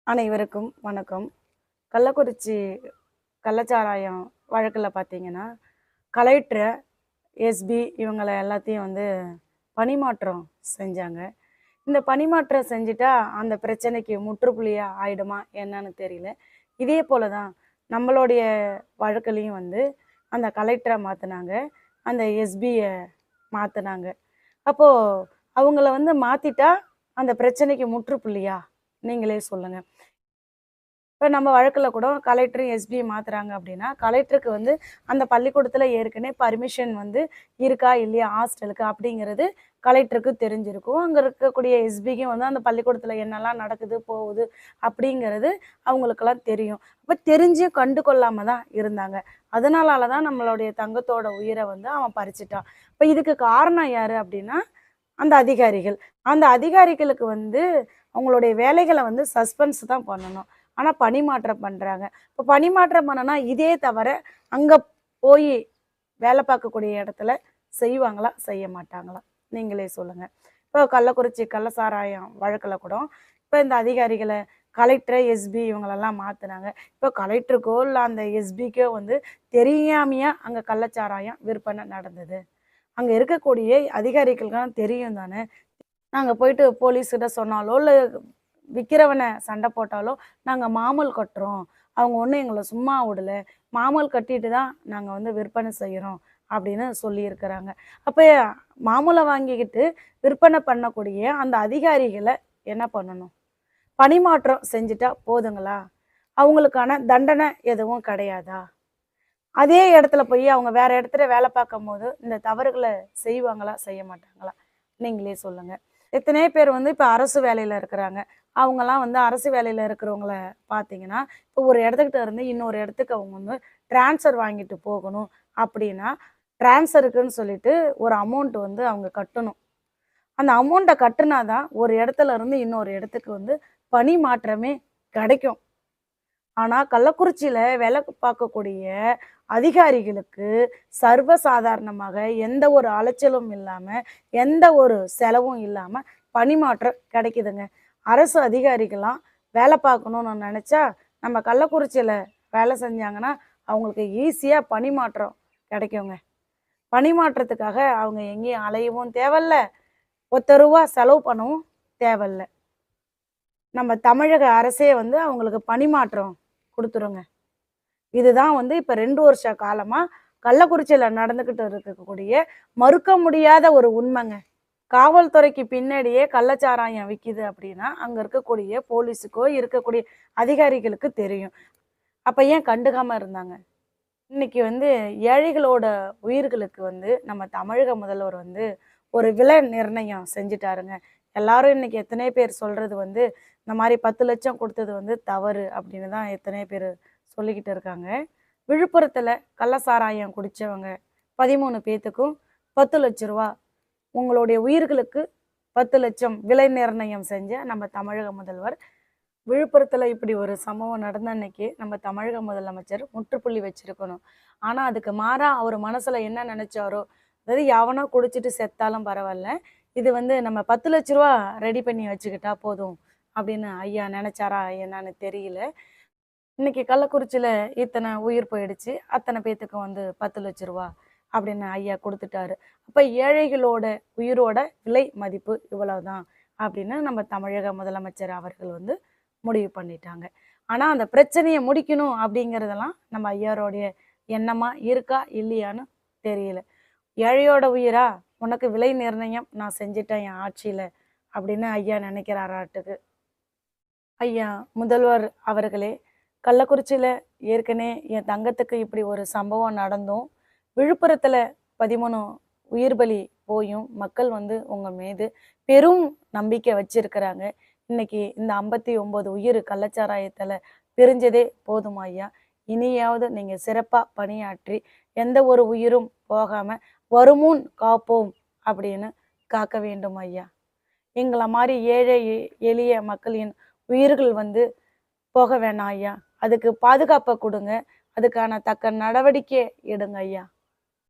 அனைவருக்கும் வணக்கம். கள்ளக்குறிச்சி கள்ளச்சாராயம் வழக்கில் பார்த்தீங்கன்னா, கலெக்டர், எஸ்பி இவங்கள எல்லாத்தையும் பணிமாற்றம் செஞ்சாங்க. இந்த பணிமாற்றம் செஞ்சுட்டா அந்த பிரச்சனைக்கு முற்றுப்புள்ளியா ஆயிடுமா என்னன்னு தெரியல. இதே போல தான் நம்மளுடைய வழக்குலையும் அந்த கலெக்டரை மாற்றினாங்க, அந்த எஸ்பியை மாற்றினாங்க. அப்போது அவங்கள மாற்றிட்டா அந்த பிரச்சனைக்கு முற்றுப்புள்ளியா? நீங்களே சொல்லுங்கள். இப்போ நம்ம வழக்கில் கூட கலெக்டரும் எஸ்பி மாற்றுறாங்க அப்படின்னா, கலெக்டருக்கு அந்த பள்ளிக்கூடத்தில் ஏற்கனவே பர்மிஷன் இருக்கா இல்லையா ஹாஸ்டலுக்கு அப்படிங்கிறது கலெக்டருக்கு தெரிஞ்சிருக்கும். அங்கே இருக்கக்கூடிய எஸ்பிக்கும் அந்த பள்ளிக்கூடத்தில் என்னெல்லாம் நடக்குது போகுது அப்படிங்கிறது அவங்களுக்கெல்லாம் தெரியும். அப்போ தெரிஞ்சும் கண்டு கொள்ளாமல் தான் இருந்தாங்க. அதனால தான் நம்மளுடைய தங்கத்தோட உயிரை அவன் பறிச்சிட்டான். இப்போ இதுக்கு காரணம் யார் அப்படின்னா அந்த அதிகாரிகள். அந்த அதிகாரிகளுக்கு அவங்களுடைய வேலைகளை சஸ்பென்ஸ் தான் பண்ணணும். ஆனால் பணிமாற்றம் பண்ணுறாங்க. இப்போ பணிமாற்றம் பண்ணனா இதே தவிர அங்கே போய் வேலை பார்க்கக்கூடிய இடத்துல செய்வாங்களா செய்ய மாட்டாங்களா? நீங்களே சொல்லுங்கள். இப்போ கள்ளக்குறிச்சி கள்ளசாராயம் வழக்கில் கூட இப்போ இந்த அதிகாரிகளை கலெக்டரை எஸ்பி இவங்களெல்லாம் மாற்றினாங்க. இப்போ கலெக்டருக்கோ இல்லை அந்த எஸ்பிக்கோ தெரியாமையாக அங்கே கள்ளச்சாராயம் விற்பனை நடந்தது. அங்கே இருக்கக்கூடிய அதிகாரிகளுக்கெல்லாம் தெரியும் தானே. நாங்கள் போயிட்டு போலீஸ்கிட்ட சொன்னாலோ இல்லை விற்கிறவனை சண்டை போட்டாலோ நாங்கள் மாமூல் கட்டுறோம், அவங்க ஒன்றும் எங்களை சும்மா விடலை, மாமூல் கட்டிட்டு தான் நாங்கள் விற்பனை செய்கிறோம் அப்படின்னு சொல்லியிருக்கிறாங்க. அப்போ மாமூலை வாங்கிக்கிட்டு விற்பனை பண்ணக்கூடிய அந்த அதிகாரிகளை என்ன பண்ணணும்? பணிமாற்றம் செஞ்சுட்டா போதுங்களா? அவங்களுக்கான தண்டனை எதுவும் கிடையாதா? அதே இடத்துல போய் அவங்க வேற இடத்துல வேலை பார்க்கும் போது இந்த தவறுகளை செய்வாங்களா செய்ய மாட்டாங்களா? நீங்களே சொல்லுங்கள். எத்தனையோ பேர் இப்போ அரசு வேலையில் இருக்கிறாங்க. அவங்கெல்லாம் அரசு வேலையில் இருக்கிறவங்கள பார்த்தீங்கன்னா, இப்போ ஒரு இடத்துக்கிட்ட இருந்து இன்னொரு இடத்துக்கு அவங்க ட்ரான்ஸ்ஃபர் வாங்கிட்டு போகணும் அப்படின்னா, ட்ரான்ஸ்ஃபருக்குன்னு சொல்லிட்டு ஒரு அமௌண்ட் அவங்க கட்டணும். அந்த அமௌண்ட்டை கட்டுனா தான் ஒரு இடத்துல இருந்து இன்னொரு இடத்துக்கு பணி மாற்றமே கிடைக்கும். ஆனால் கள்ளக்குறிச்சியில் வேலை பார்க்கக்கூடிய அதிகாரிகளுக்கு சர்வசாதாரணமாக எந்த ஒரு அலைச்சலும் இல்லாமல் எந்த ஒரு செலவும் இல்லாமல் பணிமாற்றம் கிடைக்குதுங்க. அரசு அதிகாரிகள்லாம் வேலை பார்க்கணும்னு நினச்சா நம்ம கள்ளக்குறிச்சியில் வேலை செஞ்சாங்கன்னா அவங்களுக்கு ஈஸியாக பணிமாற்றம் கிடைக்குங்க. பணிமாற்றத்துக்காக அவங்க எங்கேயும் அலையவும் தேவையில்ல, ₹10 செலவு பண்ணவும் தேவையில்ல. நம்ம தமிழக அரசே அவங்களுக்கு பணிமாற்றம் கொடுத்துருங்க. இதுதான் இப்போ 2 வருஷ காலமாக கள்ளக்குறிச்சியில் நடந்துக்கிட்டு இருக்கக்கூடிய மறுக்க முடியாத ஒரு உண்மைங்க. காவல்துறைக்கு பின்னாடியே கள்ளச்சாராயம் விற்கிது அப்படின்னா அங்கே இருக்கக்கூடிய போலீஸுக்கோ இருக்கக்கூடிய அதிகாரிகளுக்கு தெரியும். அப்போ ஏன் கண்டுக்காமல் இருந்தாங்க? இன்னைக்கு ஏழைகளோட உயிர்களுக்கு நம்ம தமிழக முதல்வர் ஒரு விலை நிர்ணயம் செஞ்சிட்டாருங்க. எல்லாரும் இன்னைக்கு எத்தனை பேர் சொல்கிறது இந்த மாதிரி 10 லட்சம் கொடுத்தது தவறு அப்படின்னு தான் எத்தனை பேர் சொல்லிக்கிட்டு இருக்காங்க. விழுப்புரத்தில் கள்ளசாராயம் குடித்தவங்க 13 பேத்துக்கும் 10 லட்ச ரூபா, உங்களுடைய உயிர்களுக்கு 10 லட்சம் விலை நிர்ணயம் செஞ்ச நம்ம தமிழக முதல்வர். விழுப்புரத்தில் இப்படி ஒரு சம்பவம் நடந்த அன்னைக்கு நம்ம தமிழக முதலமைச்சர் முற்றுப்புள்ளி வச்சிருக்கணும். ஆனால் அதுக்கு மாறாக அவர் மனசில் என்ன நினச்சாரோ, அதாவது எவனோ குடிச்சிட்டு செத்தாலும் பரவாயில்ல, இது நம்ம 10 லட்ச ரூபா ரெடி பண்ணி வச்சுக்கிட்டா போதும் அப்படின்னு ஐயா நினச்சாரா என்னன்னு தெரியல. இன்னைக்கு கள்ளக்குறிச்சியில் இத்தனை உயிர் போயிடுச்சு, அத்தனை பேத்துக்கு 10 லட்ச ரூபா அப்படின்னு ஐயா கொடுத்துட்டாரு. அப்போ ஏழைகளோட உயிரோட விலை மதிப்பு இவ்வளவுதான் அப்படின்னு நம்ம தமிழக முதலமைச்சர் அவர்கள் முடிவு பண்ணிட்டாங்க. ஆனால் அந்த பிரச்சனையை முடிக்கணும் அப்படிங்கிறதெல்லாம் நம்ம ஐயாரோடைய எண்ணமா இருக்கா இல்லையான்னு தெரியல. ஏழையோட உயிரா, உனக்கு விலை நிர்ணயம் நான் செஞ்சிட்டேன் என் ஆட்சியில் அப்படின்னு ஐயா நினைக்கிறாராட்டுக்கு. ஐயா முதல்வர் அவர்களே, கள்ளக்குறிச்சியில் ஏற்கனவே என் தங்கத்துக்கு இப்படி ஒரு சம்பவம் நடந்தும் விழுப்புரத்தில் 13 உயிர் பலி போயும் மக்கள் உங்கள் மீது பெரும் நம்பிக்கை வச்சிருக்கிறாங்க. இன்னைக்கு இந்த 59 உயிர் கள்ளச்சாராயத்தில் பிரிஞ்சதே போதுமா ஐயா? இனியாவது நீங்கள் சிறப்பாக பணியாற்றி எந்த ஒரு உயிரும் போகாமல் வருமுன் காப்போம் அப்படின்னு காக்க வேண்டும் ஐயா. எங்களை மாதிரி ஏழை எளிய மக்களின் உயிர்கள் போக வேணாம் ஐயா. அதுக்கு பாதுகாப்பை கொடுங்க, அதுக்கான தக்க நடவடிக்கை எடுங்க ஐயா.